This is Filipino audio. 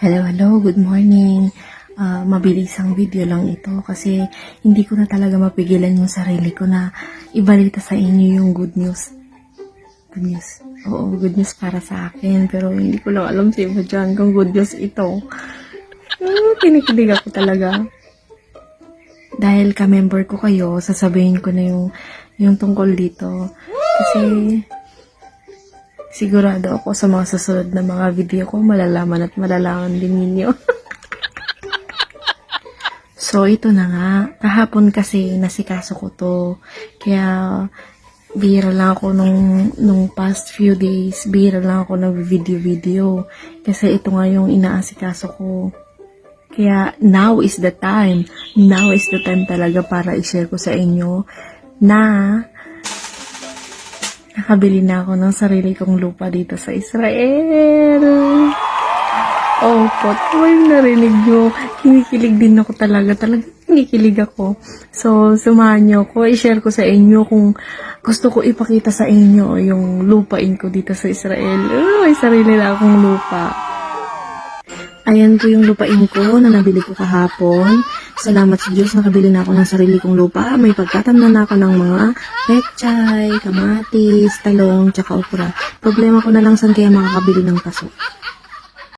Hello, good morning. Mabilis ang video lang ito kasi hindi ko na talaga mapigilan yung sarili ko na ibalita sa inyo yung good news. Good news. Oo, good news para sa akin. Pero hindi ko lang alam sa iba dyan kung good news ito. Kinikilig ako talaga. Dahil ka-member ko kayo, sasabihin ko na yung tungkol dito. Kasi sigurado ako sa mga susunod na mga video ko, malalaman at malalaman din ninyo. So, ito na nga. Kahapon kasi nasikaso ko to. Kaya, bihira lang ako nung past few days. Bihira lang ako nag-video. Kasi ito nga yung inaasikaso ko. Kaya, now is the time. Now is the time talaga para i-share ko sa inyo na nakabili na ako ng sarili kong lupa dito sa Israel. Oh, po yung narinig nyo. Kinikilig din ako talaga. Talagang kinikilig ako. So, sumahan nyo ko. I-share ko sa inyo kung gusto ko ipakita sa inyo yung lupain ko dito sa Israel. May sarili na akong lupa. Ayan po yung lupain ko na nabili ko kahapon. Salamat sa Diyos, nakabili na ako ng sarili kong lupa. May pagtatamnan na ako ng mga pechay, kamatis, talong, tsaka okra. Problema ko na lang saan kaya makakabili ng paso.